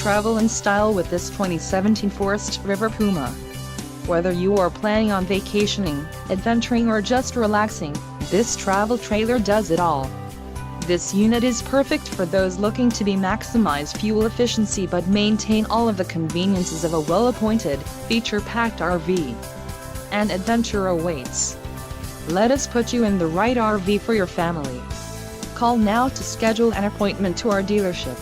Travel in style with this 2017 Forest River Puma. Whether you are planning on vacationing, adventuring or just relaxing, this travel trailer does it all. This unit is perfect for those looking to maximize fuel efficiency but maintain all of the conveniences of a well-appointed, feature-packed RV. And adventure awaits. Let us put you in the right RV for your family. Call now to schedule an appointment to our dealership.